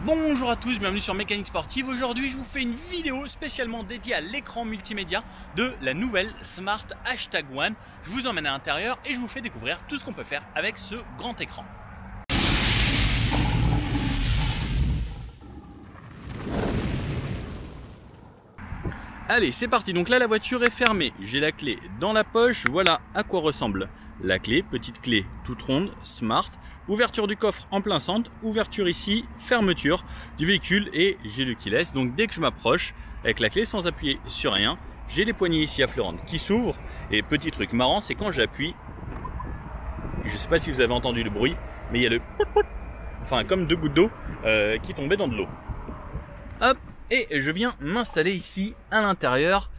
Bonjour à tous, bienvenue sur Mécanique Sportive. Aujourd'hui, je vous fais une vidéo spécialement dédiée à l'écran multimédia de la nouvelle Smart #1. Je vous emmène à l'intérieur et je vous fais découvrir tout ce qu'on peut faire avec ce grand écran. Allez, c'est parti. Donc là, la voiture est fermée. J'ai la clé dans la poche. Voilà à quoi ressemble la clé. Petite clé toute ronde, Smart. Ouverture du coffre en plein centre. Ouverture ici, fermeture du véhicule et j'ai le keyless. Donc dès que je m'approche avec la clé sans appuyer sur rien, j'ai les poignées ici affleurantes qui s'ouvrent. Et petit truc marrant, c'est quand j'appuie, je ne sais pas si vous avez entendu le bruit, mais il y a le enfin comme deux gouttes d'eau qui tombaient dans de l'eau. Hop. Et je viens m'installer ici à l'intérieur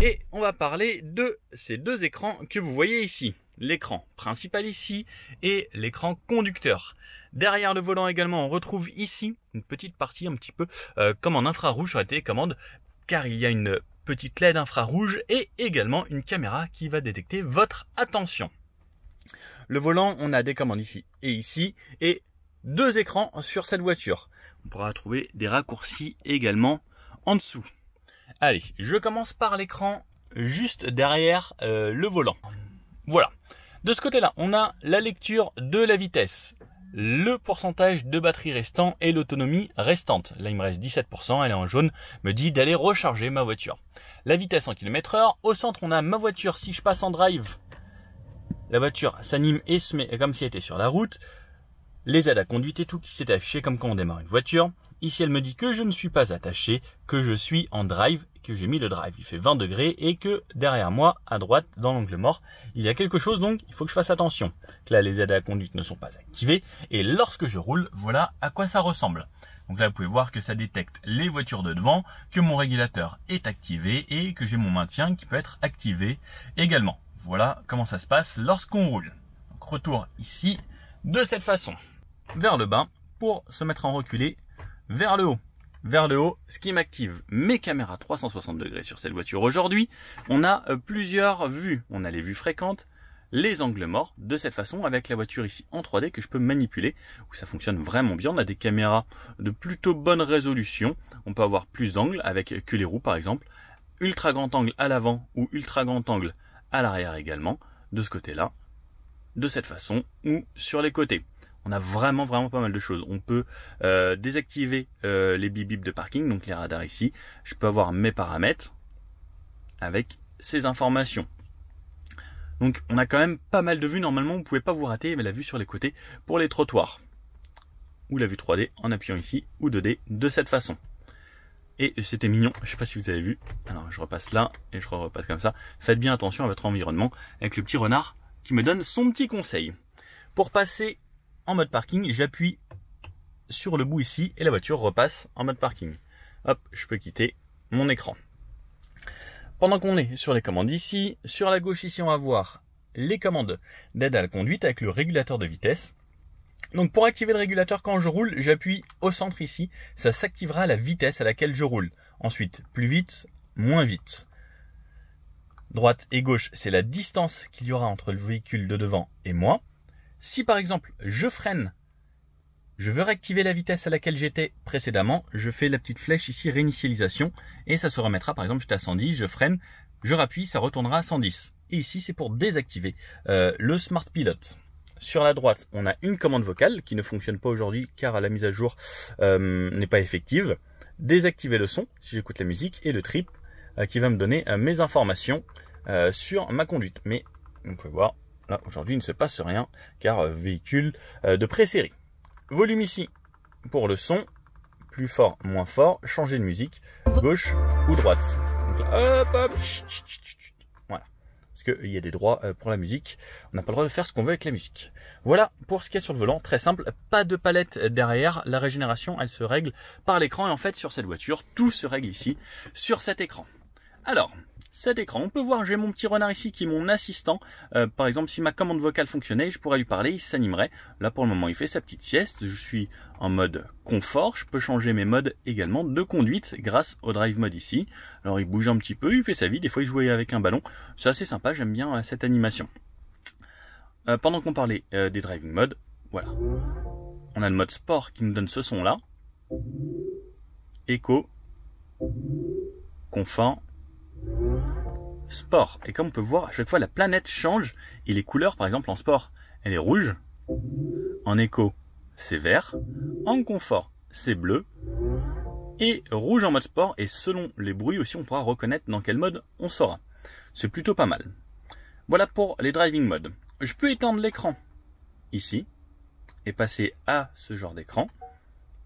et on va parler de ces deux écrans que vous voyez ici. L'écran principal ici et l'écran conducteur. Derrière le volant également, on retrouve ici une petite partie un petit peu comme en infrarouge sur la télécommande, car il y a une petite LED infrarouge et également une caméra qui va détecter votre attention. Le volant, on a des commandes ici et deux écrans sur cette voiture. On pourra trouver des raccourcis également en dessous. Allez, je commence par l'écran juste derrière le volant. Voilà. De ce côté-là, on a la lecture de la vitesse, le pourcentage de batterie restant et l'autonomie restante. Là, il me reste 17%, elle est en jaune, me dit d'aller recharger ma voiture. La vitesse en km/h. Au centre, on a ma voiture. Si je passe en drive, la voiture s'anime et se met comme si elle était sur la route. Les aides à conduite et tout qui s'est affiché comme quand on démarre une voiture. Ici, elle me dit que je ne suis pas attaché, que je suis en drive, que j'ai mis le drive. Il fait 20 degrés et que derrière moi, à droite, dans l'angle mort, il y a quelque chose, donc il faut que je fasse attention. Là, les aides à la conduite ne sont pas activées. Et lorsque je roule, voilà à quoi ça ressemble. Donc là, vous pouvez voir que ça détecte les voitures de devant, que mon régulateur est activé et que j'ai mon maintien qui peut être activé également. Voilà comment ça se passe lorsqu'on roule. Donc, retour ici, de cette façon. Vers le bas pour se mettre en reculé vers le haut. Vers le haut, ce qui m'active mes caméras 360 degrés sur cette voiture. Aujourd'hui, on a plusieurs vues. On a les vues fréquentes, les angles morts, de cette façon avec la voiture ici en 3D que je peux manipuler, où ça fonctionne vraiment bien. On a des caméras de plutôt bonne résolution. On peut avoir plus d'angles avec que les roues par exemple. Ultra grand angle à l'avant ou ultra grand angle à l'arrière également, de ce côté-là, de cette façon ou sur les côtés. On a vraiment pas mal de choses. On peut désactiver les bip de parking, donc les radars ici. Je peux avoir mes paramètres avec ces informations. Donc on a quand même pas mal de vues. Normalement, vous ne pouvez pas vous rater, mais la vue sur les côtés pour les trottoirs. Ou la vue 3D en appuyant ici, ou 2D de cette façon. Et c'était mignon, je ne sais pas si vous avez vu. Alors je repasse là et je repasse comme ça. Faites bien attention à votre environnement avec le petit renard qui me donne son petit conseil. Pour passer en mode parking, j'appuie sur le bout ici et la voiture repasse en mode parking. Hop, je peux quitter mon écran. Pendant qu'on est sur les commandes ici, sur la gauche ici, on va voir les commandes d'aide à la conduite avec le régulateur de vitesse. Donc pour activer le régulateur quand je roule, j'appuie au centre ici, ça s'activera à la vitesse à laquelle je roule. Ensuite, plus vite, moins vite. Droite et gauche, c'est la distance qu'il y aura entre le véhicule de devant et moi. Si par exemple je freine, je veux réactiver la vitesse à laquelle j'étais précédemment, je fais la petite flèche ici réinitialisation et ça se remettra. Par exemple, j'étais à 110, je freine, je rappuie, ça retournera à 110. Et ici c'est pour désactiver le Smart Pilot. Sur la droite, on a une commande vocale qui ne fonctionne pas aujourd'hui car la mise à jour n'est pas effective. Désactiver le son si j'écoute la musique et le trip qui va me donner mes informations sur ma conduite. Mais on peut voir, là aujourd'hui il ne se passe rien car véhicule de pré-série. Volume ici pour le son, plus fort, moins fort, changer de musique, gauche ou droite. Donc là, hop hop, voilà. Parce qu'il y a des droits pour la musique, on n'a pas le droit de faire ce qu'on veut avec la musique. Voilà pour ce qu'il y a sur le volant, très simple, pas de palette derrière, la régénération elle se règle par l'écran et en fait sur cette voiture, tout se règle ici sur cet écran. Alors, cet écran, on peut voir, j'ai mon petit renard ici qui est mon assistant. Par exemple, si ma commande vocale fonctionnait, je pourrais lui parler, il s'animerait. Là, pour le moment, il fait sa petite sieste. Je suis en mode confort. Je peux changer mes modes également de conduite grâce au drive mode ici. Alors, il bouge un petit peu, il fait sa vie. Des fois, il joue avec un ballon. C'est assez sympa, j'aime bien cette animation. Pendant qu'on parlait des driving modes, voilà. On a le mode sport qui nous donne ce son-là. éco, confort, sport. Et comme on peut voir, à chaque fois la planète change et les couleurs, par exemple en sport, elle est rouge, en éco, c'est vert, en confort, c'est bleu, et rouge en mode sport, et selon les bruits aussi, on pourra reconnaître dans quel mode on sera. C'est plutôt pas mal. Voilà pour les driving modes. Je peux étendre l'écran ici, et passer à ce genre d'écran.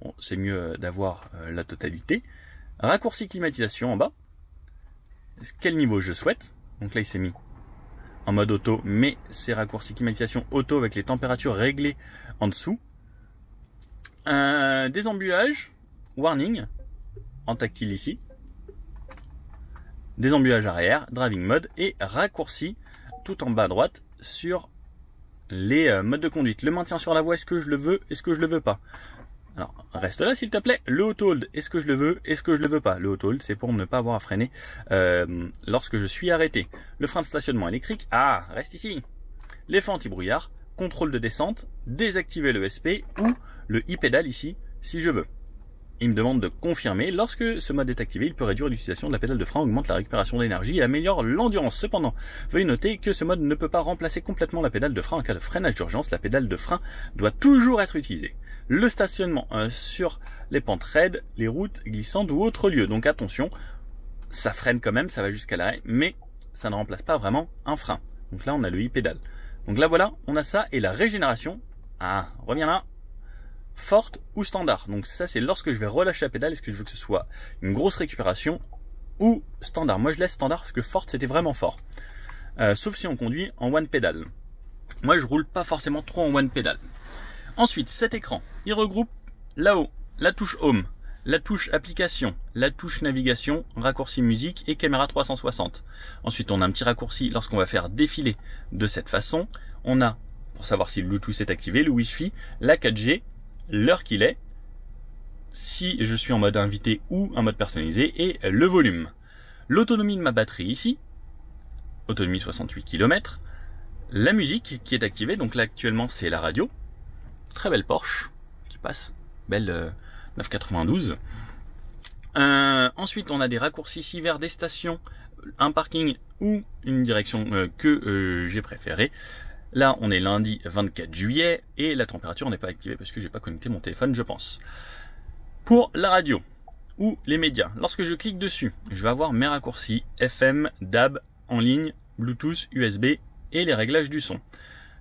Bon, c'est mieux d'avoir la totalité. Raccourci climatisation en bas. Quel niveau je souhaite. Donc là, il s'est mis en mode auto, mais c'est raccourci climatisation auto avec les températures réglées en dessous. Désembuage, warning, en tactile ici. Désembuage arrière, driving mode et raccourci tout en bas à droite sur les modes de conduite. Le maintien sur la voie, est-ce que je le veux, est-ce que je le veux pas? Alors, reste là s'il te plaît. Le auto hold, est-ce que je le veux, est-ce que je le veux pas? Le auto hold, c'est pour ne pas avoir à freiner lorsque je suis arrêté. Le frein de stationnement électrique, reste ici. Les freins anti-brouillard, contrôle de descente, désactiver le SP ou le e-pédale ici, si je veux. Il me demande de confirmer. Lorsque ce mode est activé, il peut réduire l'utilisation de la pédale de frein, augmente la récupération d'énergie et améliore l'endurance. Cependant, veuillez noter que ce mode ne peut pas remplacer complètement la pédale de frein en cas de freinage d'urgence. La pédale de frein doit toujours être utilisée. Le stationnement sur les pentes raides, les routes glissantes ou autres lieux. Donc attention, ça freine quand même, ça va jusqu'à l'arrêt, mais ça ne remplace pas vraiment un frein. Donc là, on a le e-pédale. Donc là, voilà, on a ça. Et la régénération, reviens là. Forte ou standard. Donc ça, c'est lorsque je vais relâcher la pédale, est-ce que je veux que ce soit une grosse récupération ou standard. Moi, je laisse standard parce que forte, c'était vraiment fort. Sauf si on conduit en one pédale. Moi, je roule pas forcément trop en one pédale. Ensuite, cet écran, il regroupe là-haut la touche home, la touche application, la touche navigation, raccourci musique et caméra 360. Ensuite, on a un petit raccourci lorsqu'on va faire défiler de cette façon. On a, pour savoir si le Bluetooth est activé, le Wi-Fi, la 4G, l'heure qu'il est, si je suis en mode invité ou en mode personnalisé, et le volume. L'autonomie de ma batterie ici, autonomie 68 km, la musique qui est activée, donc là actuellement c'est la radio, très belle Porsche qui passe, belle 992. Ensuite on a des raccourcis ici vers des stations, un parking ou une direction que j'ai préférée. Là, on est lundi 24 juillet et la température n'est pas activée parce que j'ai pas connecté mon téléphone, je pense. Pour la radio ou les médias, lorsque je clique dessus, je vais avoir mes raccourcis FM, DAB, en ligne, Bluetooth, USB et les réglages du son.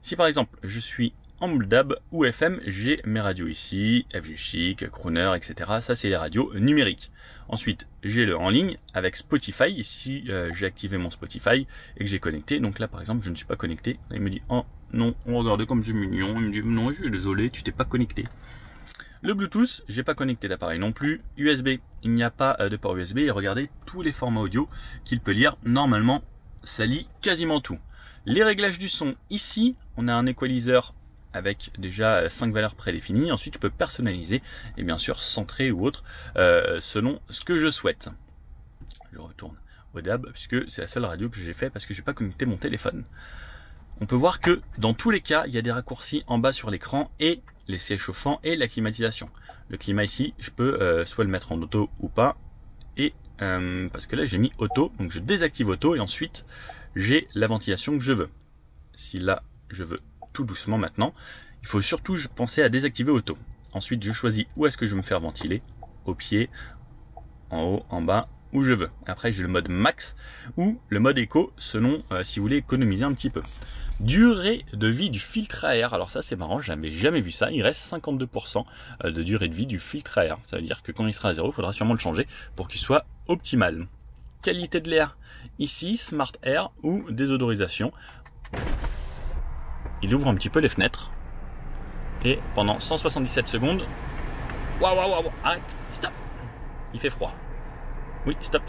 Si par exemple, je suis en DAB ou FM, j'ai mes radios ici, FG Chic, Crooner, etc. Ça, c'est les radios numériques. Ensuite, j'ai le en ligne avec Spotify. Ici, j'ai activé mon Spotify et que j'ai connecté. Donc là, par exemple, je ne suis pas connecté. Là, il me dit, oh non, regardez comme c'est mignon. Il me dit, non, je suis désolé, tu t'es pas connecté. Le Bluetooth, j'ai pas connecté d'appareil non plus. USB, il n'y a pas de port USB. Et regardez tous les formats audio qu'il peut lire. Normalement, ça lit quasiment tout. Les réglages du son, ici, on a un equalizer avec déjà 5 valeurs prédéfinies. Ensuite, je peux personnaliser et bien sûr centrer ou autre selon ce que je souhaite. Je retourne au DAB puisque c'est la seule radio que j'ai fait parce que je n'ai pas connecté mon téléphone. On peut voir que dans tous les cas, il y a des raccourcis en bas sur l'écran et les sièges chauffants et la climatisation. Le climat ici, je peux soit le mettre en auto ou pas. Et parce que là, j'ai mis auto, donc je désactive auto et ensuite, j'ai la ventilation que je veux. Si là, je veux tout doucement maintenant, il faut surtout penser à désactiver auto. Ensuite, je choisis où est-ce que je veux me faire ventiler, au pied, en haut, en bas, où je veux. Après, j'ai le mode max ou le mode éco selon si vous voulez économiser un petit peu. Durée de vie du filtre à air. Alors ça, c'est marrant, j'avais jamais vu ça. Il reste 52% de durée de vie du filtre à air. Ça veut dire que quand il sera à 0, il faudra sûrement le changer pour qu'il soit optimal. Qualité de l'air. Ici, Smart Air ou désodorisation. Il ouvre un petit peu les fenêtres. Et pendant 177 secondes... Waouh, arrête, stop. Il fait froid. Oui, stop.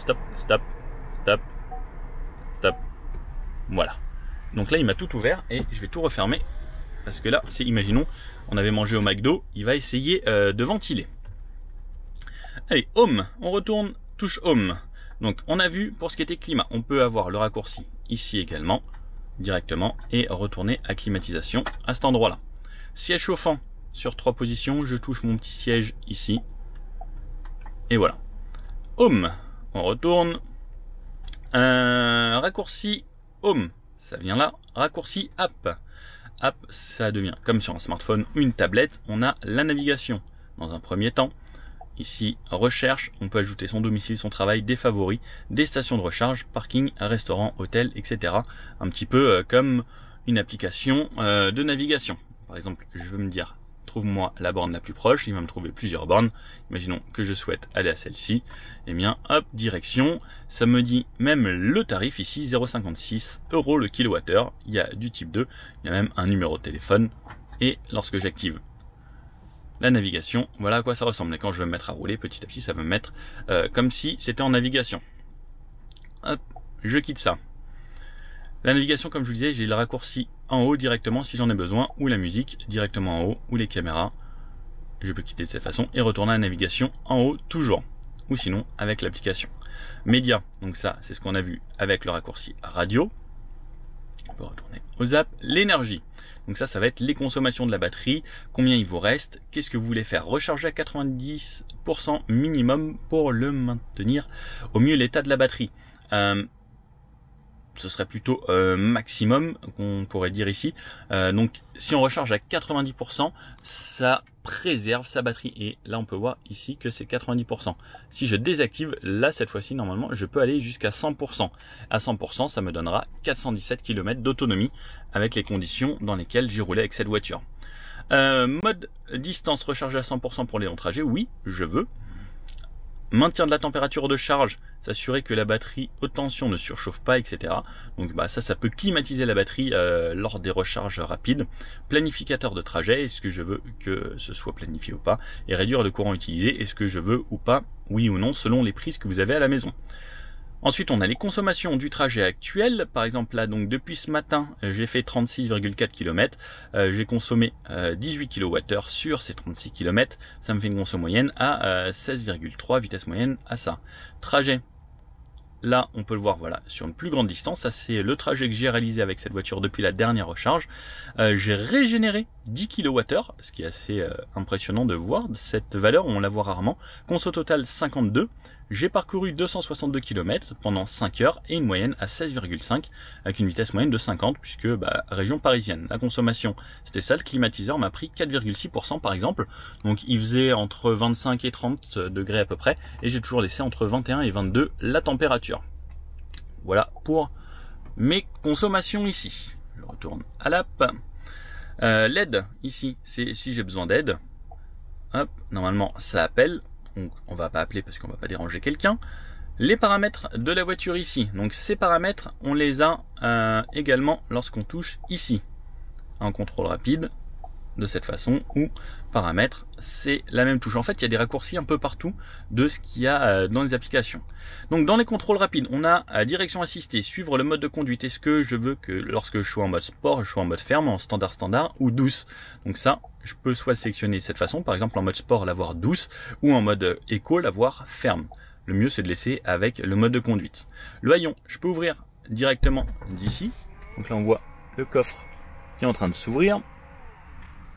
Voilà. Donc là, il m'a tout ouvert et je vais tout refermer. Parce que là, c'est, imaginons, on avait mangé au McDo, il va essayer de ventiler. Allez, Home, on retourne, touche Home. Donc on a vu pour ce qui était climat, on peut avoir le raccourci ici également, directement, et retourner à climatisation à cet endroit-là. Siège chauffant, sur 3 positions, je touche mon petit siège ici. Et voilà. Home, on retourne. Raccourci Home, ça vient là. Raccourci App. App, ça devient comme sur un smartphone ou une tablette. On a la navigation dans un premier temps. Ici, recherche, on peut ajouter son domicile, son travail, des favoris, des stations de recharge, parking, restaurant, hôtel, etc. Un petit peu comme une application de navigation. Par exemple, je veux me dire, trouve-moi la borne la plus proche, il va me trouver plusieurs bornes. Imaginons que je souhaite aller à celle-ci. Eh bien, hop, direction, ça me dit même le tarif ici, 0,56 € le kilowattheure. Il y a du type 2, il y a même un numéro de téléphone. Et lorsque j'active la navigation, voilà à quoi ça ressemble. Et quand je vais me mettre à rouler, petit à petit, ça va me mettre comme si c'était en navigation. Hop, je quitte ça. La navigation, comme je vous disais, j'ai le raccourci en haut directement si j'en ai besoin, ou la musique directement en haut, ou les caméras. Je peux quitter de cette façon et retourner à la navigation en haut toujours, ou sinon avec l'application. Média, donc ça, c'est ce qu'on a vu avec le raccourci radio. On peut retourner aux apps. L'énergie. Donc ça va être les consommations de la batterie, combien il vous reste, qu'est-ce que vous voulez faire, recharger à 90% minimum pour le maintenir au mieux l'état de la batterie. Ce serait plutôt maximum qu'on pourrait dire ici. Donc si on recharge à 90%, ça préserve sa batterie. Et là on peut voir ici que c'est 90%. Si je désactive, là cette fois-ci normalement je peux aller jusqu'à 100%. À 100%, ça me donnera 417 km d'autonomie avec les conditions dans lesquelles j'ai roulé avec cette voiture. Mode distance recharge à 100% pour les longs trajets, oui, je veux. Maintien de la température de charge, s'assurer que la batterie haute tension ne surchauffe pas, etc. Donc ça peut climatiser la batterie lors des recharges rapides. Planificateur de trajet, est-ce que je veux que ce soit planifié ou pas, et réduire le courant utilisé, est-ce que je veux ou pas, oui ou non, selon les prises que vous avez à la maison. Ensuite, on a les consommations du trajet actuel. Par exemple, là, donc depuis ce matin, j'ai fait 36,4 km. J'ai consommé 18 kWh sur ces 36 km. Ça me fait une conso moyenne à 16,3, vitesse moyenne à ça. Trajet. Là, on peut le voir, voilà, sur une plus grande distance. Ça, c'est le trajet que j'ai réalisé avec cette voiture depuis la dernière recharge. J'ai régénéré 10 kWh, ce qui est assez impressionnant de voir. Cette valeur, on la voit rarement. Conso total 52. J'ai parcouru 262 km pendant 5 heures et une moyenne à 16,5 avec une vitesse moyenne de 50 puisque région parisienne. La consommation, c'était ça, le climatiseur m'a pris 4,6% par exemple. Donc il faisait entre 25 et 30 degrés à peu près et j'ai toujours laissé entre 21 et 22 la température. Voilà pour mes consommations ici. Je retourne à l'app. L'aide ici, c'est si j'ai besoin d'aide. Hop, normalement ça appelle. Donc on va pas appeler parce qu'on va pas déranger quelqu'un. Les paramètres de la voiture ici. Donc ces paramètres, on les a également lorsqu'on touche ici. Un contrôle rapide de cette façon ou paramètres, c'est la même touche. En fait, il y a des raccourcis un peu partout de ce qu'il y a dans les applications. Donc dans les contrôles rapides, on a direction assistée, suivre le mode de conduite. Est-ce que je veux que lorsque je suis en mode sport, je suis en mode ferme, en standard ou douce. Donc ça, je peux soit le sélectionner de cette façon, par exemple en mode sport l'avoir douce ou en mode éco l'avoir ferme. Le mieux c'est de laisser avec le mode de conduite. Le haillon, je peux ouvrir directement d'ici. Donc là on voit le coffre qui est en train de s'ouvrir.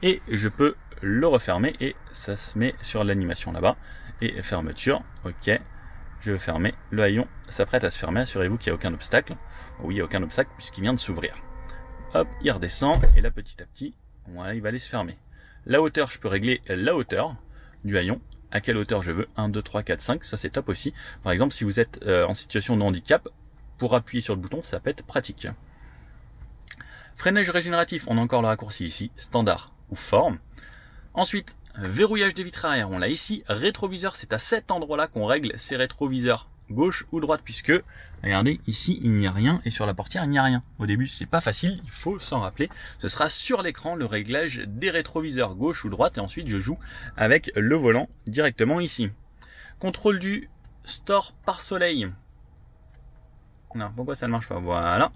Et je peux le refermer et ça se met sur l'animation là-bas. Et fermeture, ok, je vais fermer. Le haillon s'apprête à se fermer, assurez-vous qu'il n'y a aucun obstacle. Oui, il n'y a aucun obstacle puisqu'il vient de s'ouvrir. Hop, il redescend et là petit à petit, voilà, il va aller se fermer. La hauteur, je peux régler la hauteur du haillon. À quelle hauteur je veux, 1, 2, 3, 4, 5, ça c'est top aussi. Par exemple, si vous êtes en situation de handicap, pour appuyer sur le bouton, ça peut être pratique. Freinage régénératif, on a encore le raccourci ici, standard ou forme. Ensuite, verrouillage des vitres arrière, on l'a ici. Rétroviseur, c'est à cet endroit-là qu'on règle ses rétroviseurs gauche ou droite, puisque, regardez, ici, il n'y a rien, et sur la portière, il n'y a rien. Au début, c'est pas facile, il faut s'en rappeler. Ce sera sur l'écran le réglage des rétroviseurs gauche ou droite, et ensuite, je joue avec le volant directement ici. Contrôle du store par soleil. Non, pourquoi ça ne marche pas? Voilà.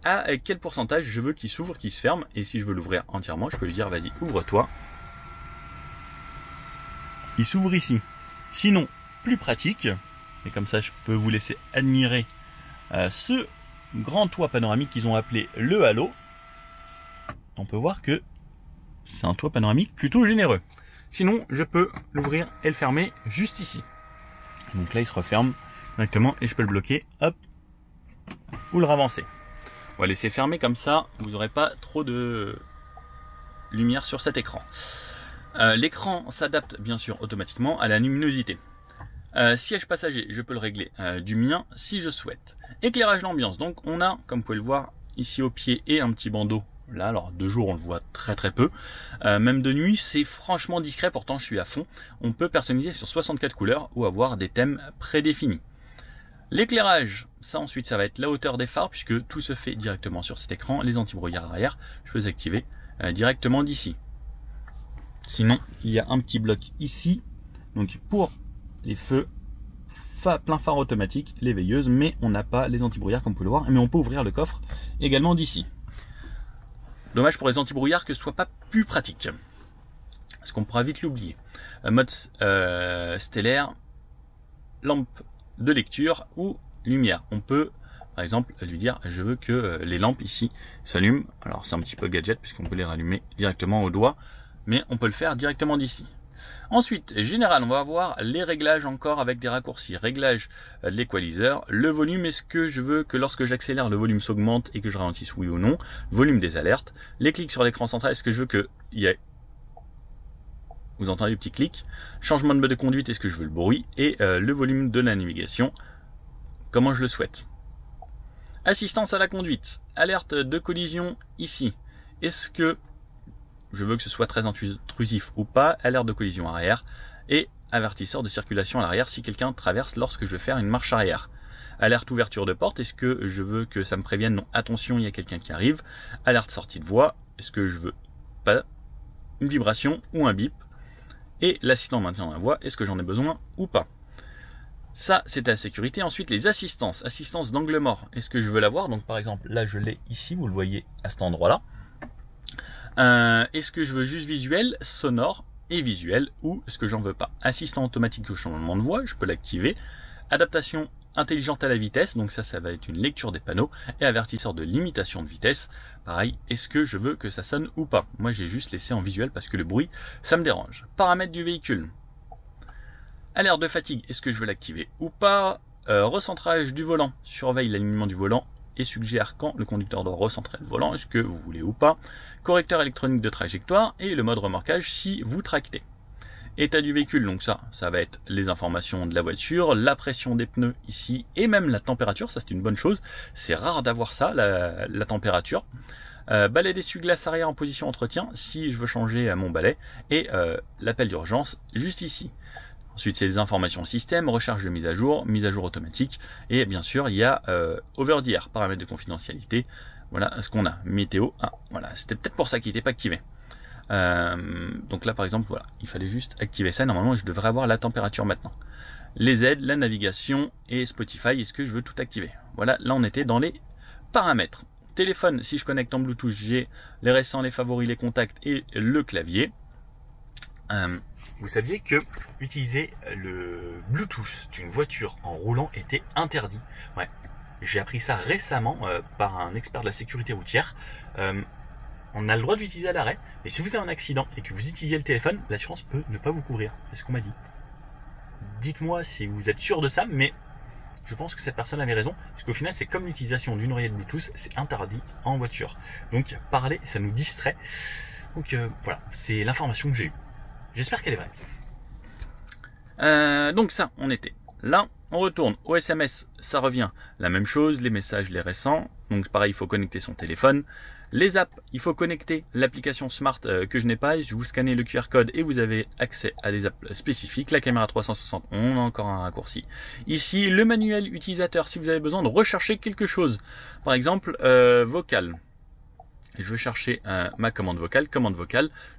À quel pourcentage je veux qu'il s'ouvre, qu'il se ferme, et si je veux l'ouvrir entièrement, je peux lui dire, vas-y, ouvre-toi. Il s'ouvre ici. Sinon, plus pratique, et comme ça je peux vous laisser admirer ce grand toit panoramique qu'ils ont appelé le halo. On peut voir que c'est un toit panoramique plutôt généreux. Sinon, je peux l'ouvrir et le fermer juste ici. Donc là il se referme directement et je peux le bloquer, hop, ou le ravancer. On va laisser fermer comme ça, vous n'aurez pas trop de lumière sur cet écran. L'écran s'adapte bien sûr automatiquement à la luminosité. Siège passager, je peux le régler du mien si je souhaite. Éclairage d'ambiance, donc on a, comme vous pouvez le voir, ici au pied et un petit bandeau. Là, alors de jour on le voit très peu. Même de nuit, c'est franchement discret, pourtant je suis à fond. On peut personnaliser sur 64 couleurs ou avoir des thèmes prédéfinis. L'éclairage, ça ensuite ça va être la hauteur des phares puisque tout se fait directement sur cet écran. Les anti-brouillard arrière, je peux les activer directement d'ici. Sinon, il y a un petit bloc ici, donc pour les feux plein phare automatique, les veilleuses, mais on n'a pas les anti-brouillard comme vous pouvez le voir, mais on peut ouvrir le coffre également d'ici. Dommage pour les anti-brouillard que ce soit pas plus pratique, parce qu'on pourra vite l'oublier. Mode stellaire, lampe de lecture ou lumière. On peut par exemple lui dire je veux que les lampes ici s'allument. Alors c'est un petit peu gadget puisqu'on peut les rallumer directement au doigt, mais on peut le faire directement d'ici. Ensuite, général, on va avoir les réglages encore avec des raccourcis. Réglage de l'équaliseur, le volume, est-ce que je veux que lorsque j'accélère le volume s'augmente et que je ralentisse, oui ou non. Volume des alertes. Les clics sur l'écran central, est-ce que je veux que il y ait, vous entendez les petits clics. Changement de mode de conduite, est-ce que je veux le bruit. Et le volume de la navigation, comment je le souhaite. Assistance à la conduite, alerte de collision ici. Est-ce que je veux que ce soit très intrusif ou pas, alerte de collision arrière et avertisseur de circulation à l'arrière si quelqu'un traverse lorsque je vais faire une marche arrière. Alerte ouverture de porte, est-ce que je veux que ça me prévienne, non, attention, il y a quelqu'un qui arrive. Alerte sortie de voie, est-ce que je veux pas une vibration ou un bip. Et l'assistant maintien dans la voie, est-ce que j'en ai besoin ou pas. Ça, c'est la sécurité. Ensuite, les assistances. Assistance d'angle mort, est-ce que je veux l'avoir? Donc par exemple, là je l'ai ici, vous le voyez à cet endroit-là. Est-ce que je veux juste visuel, sonore et visuel, ou est-ce que j'en veux pas? Assistant automatique au changement de voie, je peux l'activer. Adaptation intelligente à la vitesse, donc ça va être une lecture des panneaux. Et avertisseur de limitation de vitesse, pareil, est-ce que je veux que ça sonne ou pas? Moi j'ai juste laissé en visuel parce que le bruit, ça me dérange. Paramètres du véhicule. Alerte de fatigue, est-ce que je veux l'activer ou pas? Recentrage du volant, surveille l'alignement du volant et suggère quand le conducteur doit recentrer le volant, est-ce que vous voulez ou pas. Correcteur électronique de trajectoire et le mode remorquage si vous tractez. État du véhicule, donc ça va être les informations de la voiture, la pression des pneus ici et même la température, ça c'est une bonne chose. C'est rare d'avoir ça, la température. Balai d'essuie-glace arrière en position entretien si je veux changer mon balai et l'appel d'urgence juste ici. Ensuite, c'est les informations système, recherche de mise à jour automatique. Et bien sûr, il y a over the air, paramètres de confidentialité. Voilà ce qu'on a. Météo. Ah, voilà, c'était peut-être pour ça qu'il n'était pas activé. Donc là, par exemple, voilà, il fallait juste activer ça. Normalement, je devrais avoir la température maintenant. Les aides, la navigation et Spotify. Est-ce que je veux tout activer? Voilà, là, on était dans les paramètres. Téléphone, si je connecte en Bluetooth, j'ai les récents, les favoris, les contacts et le clavier. Vous saviez que utiliser le Bluetooth d'une voiture en roulant était interdit? Ouais, j'ai appris ça récemment par un expert de la sécurité routière. On a le droit de l'utiliser à l'arrêt, mais si vous avez un accident et que vous utilisez le téléphone, l'assurance peut ne pas vous couvrir. C'est ce qu'on m'a dit. Dites-moi si vous êtes sûr de ça, mais je pense que cette personne avait raison, parce qu'au final, c'est comme l'utilisation d'une oreillette Bluetooth, c'est interdit en voiture. Donc parler, ça nous distrait. Donc voilà, c'est l'information que j'ai eue. J'espère qu'elle est vraie. Donc ça, on était là. On retourne au SMS, ça revient la même chose. Les messages, les récents. Donc pareil, il faut connecter son téléphone. Les apps, il faut connecter l'application Smart que je n'ai pas. Je vous scannez le QR code et vous avez accès à des apps spécifiques. La caméra 360, on a encore un raccourci. Ici, le manuel utilisateur, si vous avez besoin de rechercher quelque chose. Par exemple, vocal. Et je veux chercher ma commande vocale,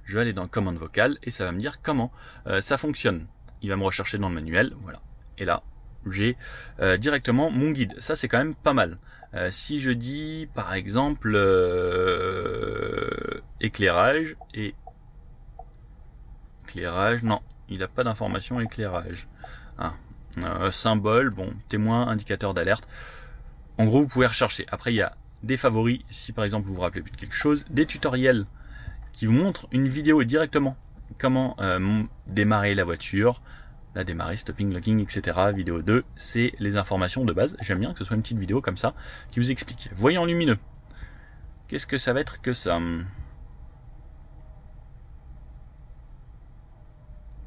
je vais aller dans commande vocale et ça va me dire comment ça fonctionne. Il va me rechercher dans le manuel, voilà. Et là, j'ai directement mon guide. Ça, c'est quand même pas mal. Si je dis, par exemple, éclairage et éclairage, non, il n'a pas d'information éclairage. Symbole, bon, témoin, indicateur d'alerte. En gros, vous pouvez rechercher. Après, il y a des favoris, si par exemple vous vous rappelez plus de quelque chose, des tutoriels qui vous montrent une vidéo directement comment démarrer la voiture, La démarrer, stopping, locking, etc. Vidéo 2, c'est les informations de base. J'aime bien que ce soit une petite vidéo comme ça qui vous explique. Voyant lumineux. Qu'est-ce que ça va être que ça?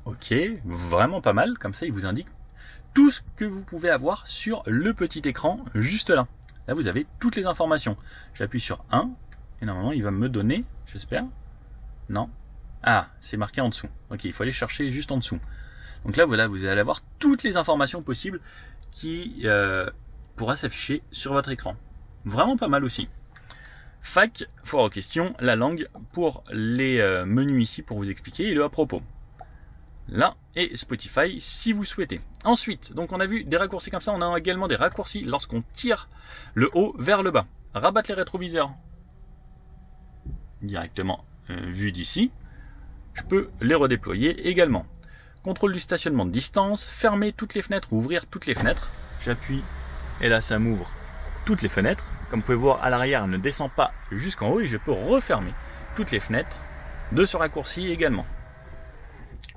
Ok, vraiment pas mal. Comme ça, il vous indique tout ce que vous pouvez avoir sur le petit écran juste là. Là, vous avez toutes les informations. J'appuie sur 1 et normalement, il va me donner, j'espère. Non. Ah, c'est marqué en dessous. Ok, il faut aller chercher juste en dessous. Donc là, voilà, vous allez avoir toutes les informations possibles qui pourra s'afficher sur votre écran. Vraiment pas mal aussi. Fac, foire aux questions, la langue pour les menus ici pour vous expliquer et le à propos. Là, et Spotify si vous souhaitez. Ensuite, donc on a vu des raccourcis comme ça, on a également des raccourcis lorsqu'on tire le haut vers le bas. Rabattre les rétroviseurs directement vu d'ici. Je peux les redéployer également. Contrôle du stationnement de distance, fermer toutes les fenêtres ou ouvrir toutes les fenêtres. J'appuie et là ça m'ouvre toutes les fenêtres. Comme vous pouvez voir à l'arrière, elle ne descend pas jusqu'en haut et je peux refermer toutes les fenêtres de ce raccourci également.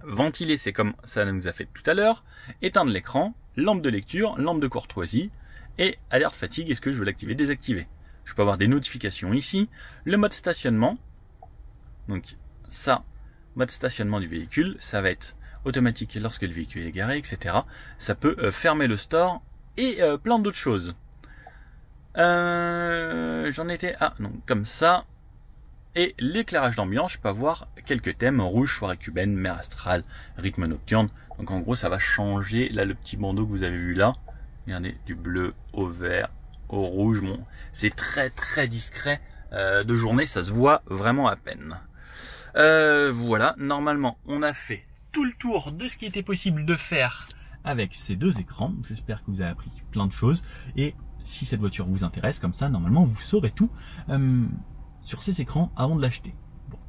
Ventiler, c'est comme ça nous a fait tout à l'heure. Éteindre l'écran, lampe de lecture, lampe de courtoisie et alerte fatigue. Est-ce que je veux l'activer, désactiver? Je peux avoir des notifications ici. Le mode stationnement. Donc ça, mode stationnement du véhicule, ça va être automatique lorsque le véhicule est garé, etc. Ça peut fermer le store et plein d'autres choses. J'en étais à non comme ça. Et l'éclairage d'ambiance, je peux avoir quelques thèmes, rouge, soirée cubaine, mer astrale, rythme nocturne. Donc en gros, ça va changer. Là, le petit bandeau que vous avez vu là, regardez, du bleu au vert, au rouge. Bon, c'est très très discret. De journée, ça se voit vraiment à peine. Voilà, normalement, on a fait tout le tour de ce qui était possible de faire avec ces deux écrans. J'espère que vous avez appris plein de choses. Et si cette voiture vous intéresse, comme ça, normalement, vous saurez tout. Sur ces écrans avant de l'acheter. Bon.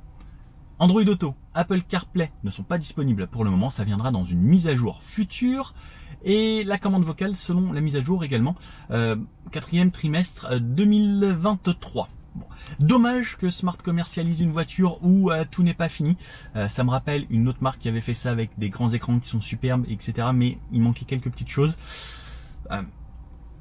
Android Auto, Apple CarPlay ne sont pas disponibles pour le moment, ça viendra dans une mise à jour future et la commande vocale selon la mise à jour également, 4e trimestre 2023. Bon. Dommage que Smart commercialise une voiture où tout n'est pas fini. Ça me rappelle une autre marque qui avait fait ça avec des grands écrans qui sont superbes, etc. Mais il manquait quelques petites choses.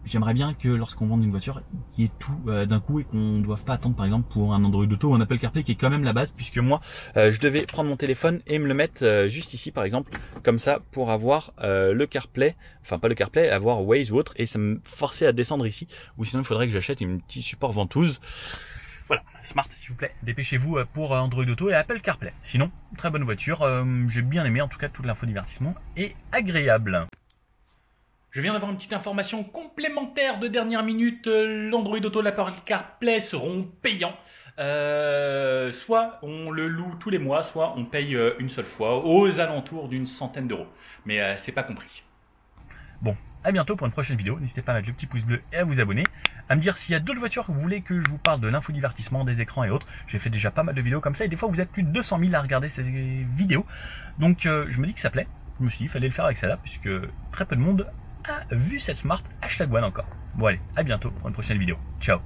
J'aimerais bien que lorsqu'on vende une voiture, il y ait tout d'un coup et qu'on ne doive pas attendre par exemple pour un Android Auto ou un Apple CarPlay qui est quand même la base, puisque moi je devais prendre mon téléphone et me le mettre juste ici par exemple, comme ça pour avoir le CarPlay, enfin pas le CarPlay, avoir Waze ou autre, et ça me forçait à descendre ici, ou sinon il faudrait que j'achète une petite support ventouse. Voilà, Smart s'il vous plaît, dépêchez-vous pour Android Auto et Apple CarPlay. Sinon, très bonne voiture, j'ai bien aimé en tout cas toute l'infodivertissement est agréable. Je viens d'avoir une petite information complémentaire de dernière minute. L'Android Auto et l'Apple CarPlay seront payants. Soit on le loue tous les mois, soit on paye une seule fois, aux alentours d'une centaine d'euros. Mais c'est pas compris. Bon, à bientôt pour une prochaine vidéo. N'hésitez pas à mettre le petit pouce bleu et à vous abonner. À me dire s'il y a d'autres voitures que vous voulez que je vous parle de l'infodivertissement, des écrans et autres. J'ai fait déjà pas mal de vidéos comme ça et des fois vous êtes plus de 200 000 à regarder ces vidéos. Donc je me dis que ça plaît. Je me suis dit qu'il fallait le faire avec celle-là puisque très peu de monde a vu cette Smart #1 encore. Bon allez, à bientôt pour une prochaine vidéo. Ciao.